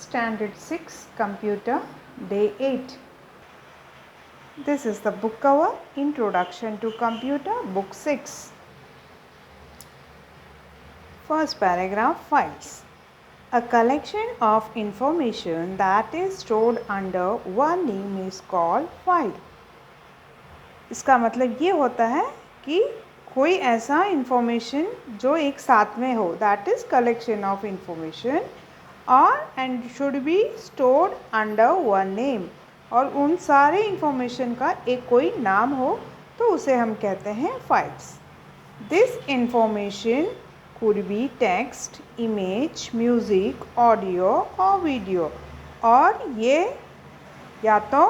Standard 6 Computer Day 8. This is the book cover, Introduction to Computer, Book 6. First paragraph, Files. A collection of information that is stored under one name is called file. इसका मतलब ये होता है कि कोई ऐसा information जो एक साथ में हो, that is collection of information और and should be stored under one name, और उन सारे इंफॉर्मेशन का एक कोई नाम हो तो उसे हम कहते हैं files. This information could be text, image, music, audio और वीडियो. और ये या तो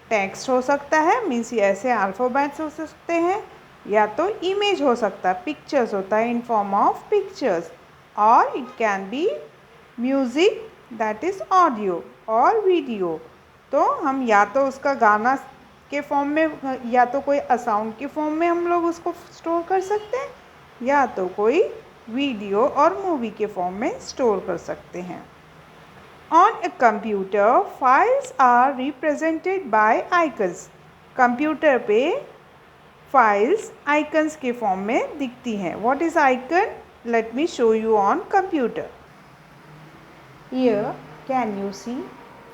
टेक्स्ट हो सकता है, मीन्स ये ऐसे अल्फ़ाबेट्स हो सकते हैं, या तो इमेज हो सकता है, पिक्चर्स होता है इन फॉर्म ऑफ पिक्चर्स, और it can be music that is audio और वीडियो. तो हम या तो उसका गाना के फॉर्म में या तो कोई साउंड के फॉर्म में हम लोग उसको स्टोर कर सकते हैं, या तो कोई वीडियो और मूवी के फॉर्म में स्टोर कर सकते हैं. On a computer, files are represented by icons. Computer पे फाइल्स आइकन्स के फॉर्म में दिखती हैं. What is icon? Let me show you on computer. Here can you see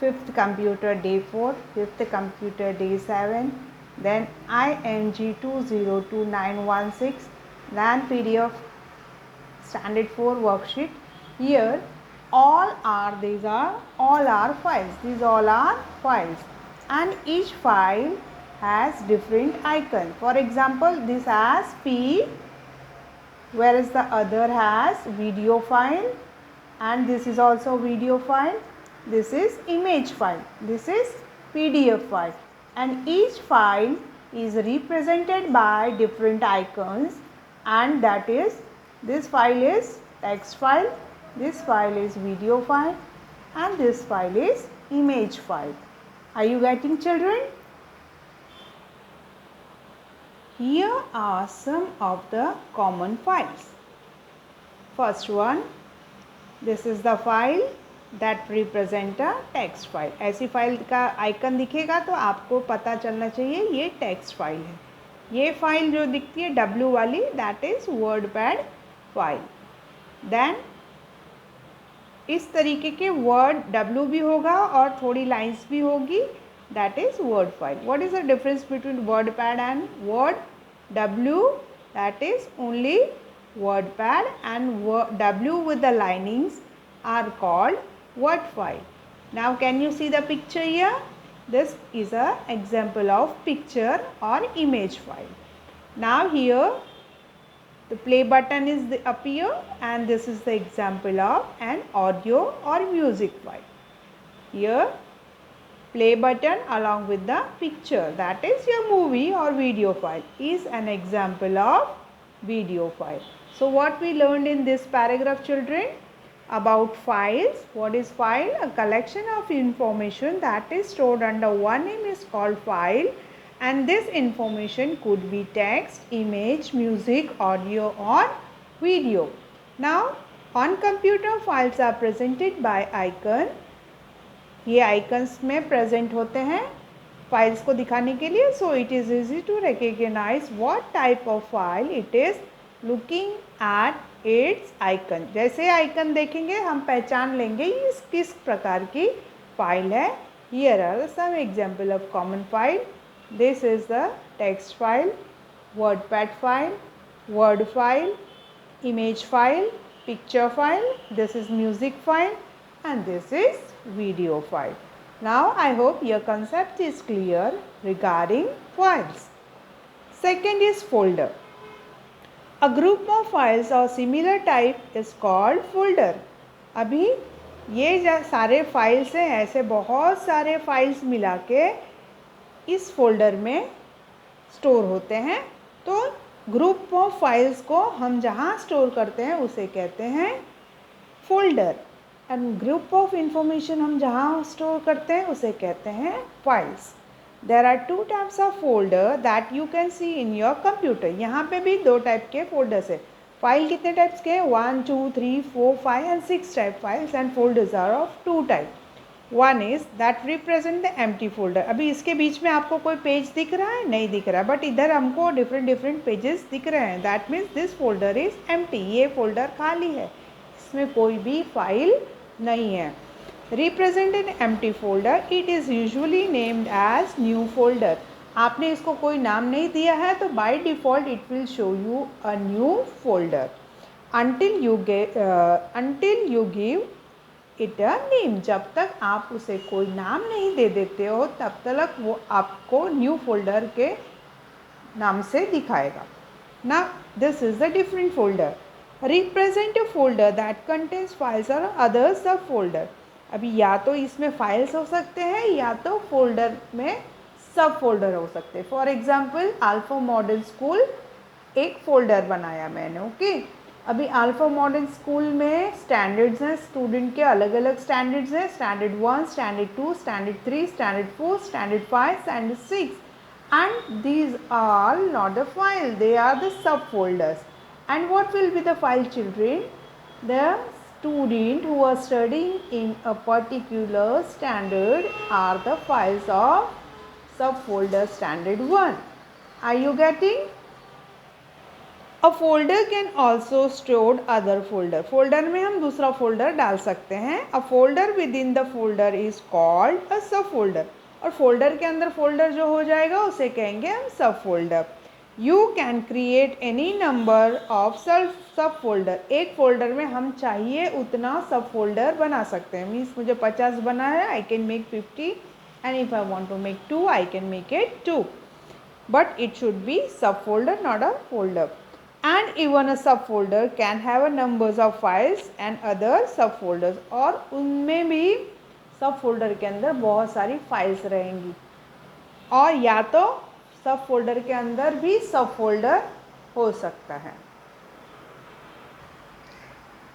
5th computer day 4, 5th computer day 7, then ING 202916, then PDF standard 4 worksheet. Here all are files. These all are files, and each file has different icon. For example, this has P, whereas the other has video file, and this is also video file. This is image file. This is PDF file, and each file is represented by different icons, and that is, this file is text file, this file is video file, and this file is image file. Are you getting, children? Here are some of the common files. First one, this is the file that represent a text file. ऐसी file का icon दिखेगा तो आपको पता चलना चाहिए ये text file है. ये फाइल जो दिखती है W वाली, that is WordPad file. Then इस तरीके के वर्ड W भी होगा और थोड़ी लाइंस भी होगी, that is word file. What is the difference between WordPad and word? W, that is only WordPad, and W with the linings are called word file. Now can you see the picture here? This is a example of picture or image file. Now here the play button is appear, and this is the example of an audio or music file. Here play button along with the picture, that is your movie or video file, is an example of video file. So what we learned in this paragraph, children, about files. What is file? A collection of information that is stored under one name is called file, and this information could be text, image, music, audio or video. Now on computer, files are presented by icon. ये icons में present होते हैं files को दिखाने के लिए. So it is easy to recognise what type of file it is looking at its icon. जैसे icon देखेंगे हम पहचान लेंगे ये किस प्रकार की फाइल है. Here are some example of common file. This is the text file, WordPad file, word file, image file, picture file, this is music file, and this is video file. Now I hope your concept is clear regarding files. Second is folder. A group of files of similar type is called folder. अभी ये सारे files हैं, ऐसे बहुत सारे files मिला के इस फोल्डर में स्टोर होते हैं. तो ग्रुप ऑफ फाइल्स को हम जहाँ स्टोर करते हैं उसे कहते हैं folder, and group of information हम जहाँ स्टोर करते हैं उसे कहते हैं files. There are two types of folder that you can see in your computer. यहाँ पे भी दो टाइप के फोल्डर्स है. फाइल कितने टाइप्स के हैं? 1 2 3 4 5 and 6 type files and folders are of 2 type. One is that represent the empty folder. अभी इसके बीच में आपको कोई पेज दिख रहा है? नहीं दिख रहा, बट इधर हमको डिफरेंट डिफरेंट पेजेस दिख रहे हैं. That means this folder is empty. ये फोल्डर खाली है, इसमें कोई भी फाइल नहीं है. Represent an empty folder, it is usually named as new folder. आपने इसको कोई नाम नहीं दिया है तो by default it will show you a new folder until you give it a name. जब तक आप उसे कोई नाम नहीं दे देते हो तब तक वो आपको न्यू फोल्डर के नाम से दिखाएगा. ना this is the different folder. Represent a folder that contains files और अदर सब फोल्डर. अभी या तो इसमें फाइल्स हो सकते हैं या तो फोल्डर में सब फोल्डर हो सकते हैं. For example alpha model school एक फोल्डर बनाया मैंने. ओके अभी अल्फा मॉडल स्कूल में स्टैंडर्ड्स हैं, स्टूडेंट के अलग अलग स्टैंडर्ड्स हैं. Standard 1, standard 2, standard 3, standard 4, standard 5, standard 6, and these are not the file, they are the subfolders. And what will be the file, children? The student who are studying in a particular standard are the files of subfolder standard 1. Are you getting? A folder can also store other folder. Folder में हम दूसरा folder डाल सकते हैं. A folder within the folder is called a subfolder. और folder के अंदर folder जो हो जाएगा उसे कहेंगे हम सब folder. You can create any number of सब फोल्डर. एक फोल्डर में हम चाहिए उतना सब फोल्डर बना सकते हैं. मीन्स मुझे 50 बना है, I can make 50, and if I want to make 2, I can make it 2. But it should be subfolder, not a folder. And even a subfolder can have a numbers of files and other subfolders. और उनमें भी सबफोल्डर के अंदर बहुत सारी files रहेंगी और या तो सबफोल्डर के अंदर भी सबफोल्डर हो सकता है.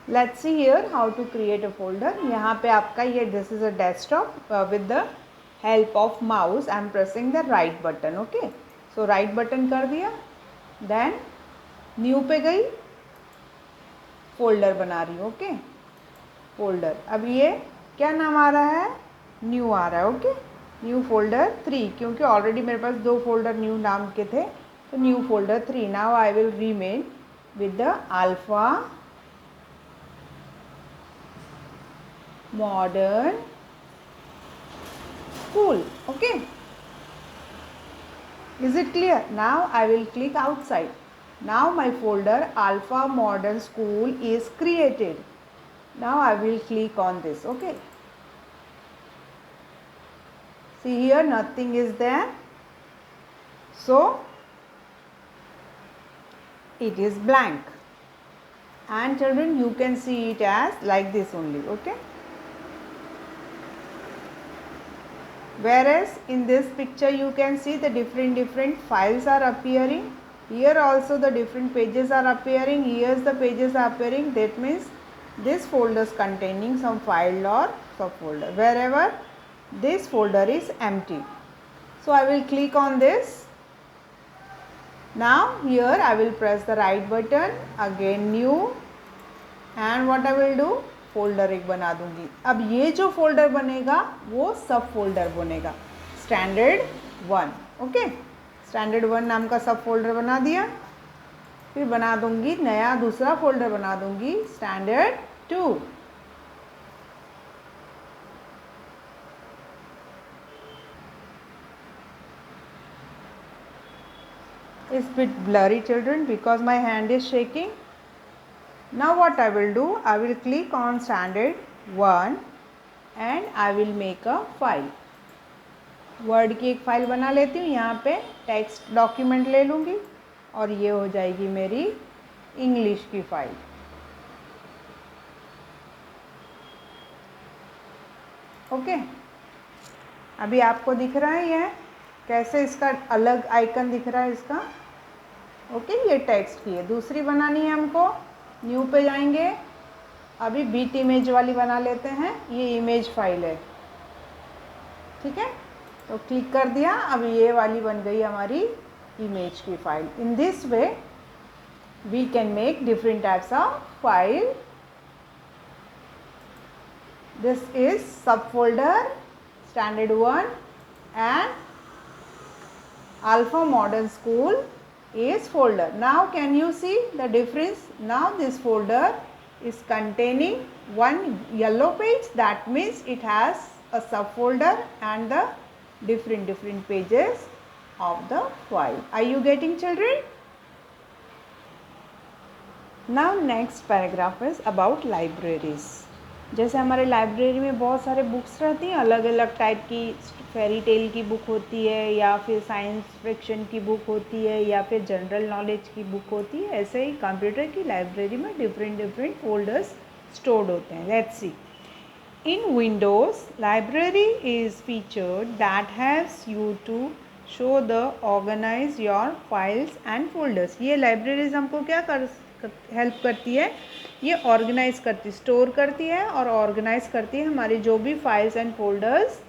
Let's see here how to create a folder. यहाँ पे आपका ये this is a desktop with the help of mouse. I am pressing the right button. Okay so right button कर दिया, देन न्यू पे गई, फोल्डर बना रही हूँ. Okay folder. अब ये क्या नाम आ रहा है? न्यू आ रहा है. ओके न्यू फोल्डर 3, क्योंकि ऑलरेडी मेरे पास 2 फोल्डर न्यू नाम के थे तो new folder 3. Now I will Riemann with the alpha modern school. Okay is it clear? Now I will click outside. Now my folder Alpha Modern School is created. Now I will click on this. Okay. See here nothing is there. So it is blank. And children you can see it as like this only. Okay. Whereas in this picture you can see the different files are appearing. Here also the different pages are appearing. Here the pages are appearing. That means this folder is containing some file or subfolder. Wherever this folder is empty. So I will click on this. Now here I will press the right button. Again new. And what I will do? Folder एक बना दूंगी. अब ये जो folder बनेगा वो सब folder बनेगा. स्टैंडर्ड 1. ओके स्टैंडर्ड 1 नाम का सब फोल्डर बना दिया. फिर बना दूंगी नया दूसरा फोल्डर बना दूंगी standard 2. It's bit blurry children because my hand is shaking. Now what I will do, I will click on standard 1 and I will make a file. Word की एक फ़ाइल बना लेती हूँ. यहाँ पे टेक्स्ट डॉक्यूमेंट ले लूँगी और ये हो जाएगी मेरी इंग्लिश की फ़ाइल. ओके अभी आपको दिख रहा है यह कैसे इसका अलग आइकन दिख रहा है इसका. ओके ये टेक्स्ट की है. दूसरी बनानी है हमको. न्यू पे जाएंगे. अभी बिट इमेज वाली बना लेते हैं. ये इमेज फाइल है. ठीक है तो क्लिक कर दिया. अब ये वाली बन गई हमारी इमेज की file. In this way we can make different types of file. This is subfolder standard 1 and Alpha Modern School is folder. Now can you see the difference? Now this folder is containing one yellow page, that means it has a subfolder and the different pages of the file. Are you getting, children? Now next paragraph is about libraries. जैसे हमारे library में बहुत सारे books रहती हैं, अलग अलग type की, फेरी टेल की बुक होती है या फिर साइंस फिक्शन की बुक होती है या फिर जनरल नॉलेज की बुक होती है। ऐसे ही कंप्यूटर की लाइब्रेरी में डिफरेंट फोल्डर्स स्टोर्ड होते हैं। Let's see. In Windows library is featured that haves you to show the organise your files and folders. ये लाइब्रेरीज हमको क्या हेल्प करती है? ये ऑर्गेनाइज करती, स्टोर करती है और ऑर्गेनाइज करती है हमारी जो भी फाइल्स एंड फोल्डर्स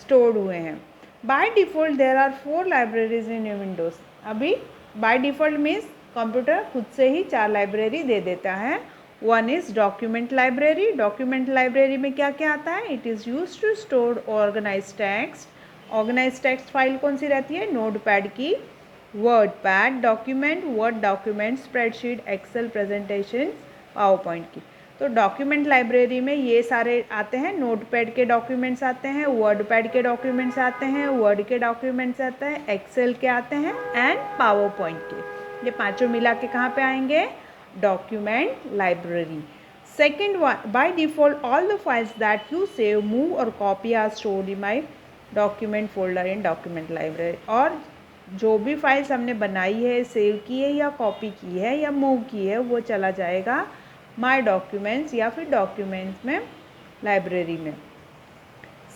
स्टोर्ड हुए हैं। By default there are 4 libraries in Windows. अभी बाय डिफ़ॉल्ट मीन्स कंप्यूटर खुद से ही 4 लाइब्रेरी दे देता है। One is document library. Document library में क्या क्या आता है? It is use to store organise text. Organise text file कौन सी रहती है? नोटपैड की, WordPad document, word document, spreadsheet, Excel presentation, PowerPoint की। तो डॉक्यूमेंट लाइब्रेरी में ये सारे आते हैं। नोटपैड के डॉक्यूमेंट्स आते हैं, वर्ड पैड के डॉक्यूमेंट्स आते हैं, वर्ड के डॉक्यूमेंट्स आते हैं, एक्सेल के आते हैं एंड पावर पॉइंट के। ये पांचों मिला के कहाँ पे आएंगे? Document library. Second one, by default all the files that you save, move और copy are stored in my document folder in document library. और जो भी फाइल्स हमने बनाई है, सेव की है या कॉपी की है या मूव की है, वो चला जाएगा माय डॉक्यूमेंट्स या फिर डॉक्यूमेंट्स में, लाइब्रेरी में।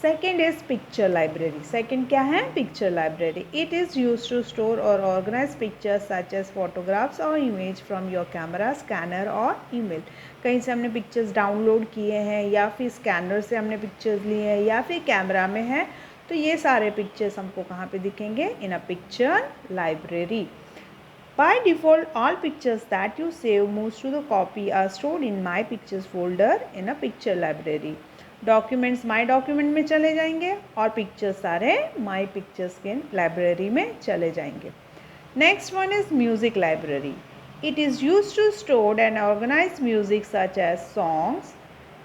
Second is picture library. Second क्या है? Picture library. It is use to store और organize pictures such as photographs और image from your camera, scanner और ईमेल। कहीं से हमने पिक्चर्स डाउनलोड किए हैं या फिर स्कैनर से हमने पिक्चर्स लिए हैं या फिर कैमरा में है, तो ये सारे पिक्चर्स हमको कहाँ पे दिखेंगे? In a picture library. By default all pictures that you save moves to the copy are stored in my pictures folder in a picture library. Documents my document में चले जाएंगे और पिक्चर्स सारे माई पिक्चर्स के library में चले जाएंगे। Next one is music library. It is use to store and organise music such as songs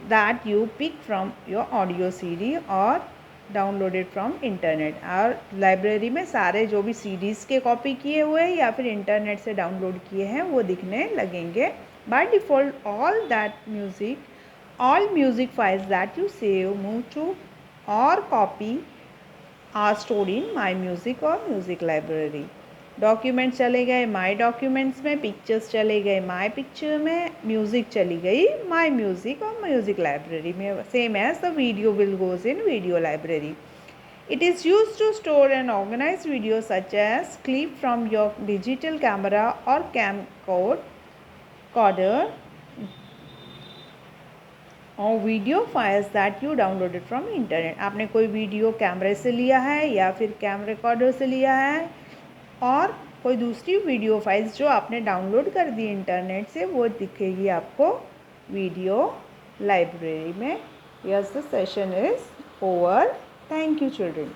that you pick from your audio CD और डाउनलोडेड फ्रॉम इंटरनेट। और लाइब्रेरी में सारे जो भी सीडीज़ के कॉपी किए हुए हैं या फिर इंटरनेट से डाउनलोड किए हैं वो दिखने लगेंगे। By default all music files that you save, move to और copy are stored in my music और म्यूज़िक लाइब्रेरी। डॉक्यूमेंट्स चले गए माई डॉक्यूमेंट्स में, पिक्चर्स चले गए माई पिक्चर में, म्यूज़िक चली गई माई म्यूज़िक और म्यूज़िक लाइब्रेरी में। Same as the video will goes in video library. It is use to store and organise video such as clip from your digital camera और camcorder और video files that you downloaded from internet. आपने कोई video कैमरे से लिया है या फिर कैम रिकॉर्डर से लिया है और कोई दूसरी वीडियो फाइल्स जो आपने डाउनलोड कर दी इंटरनेट से, वो दिखेगी आपको वीडियो लाइब्रेरी में। Yes, the session is over. Thank you children.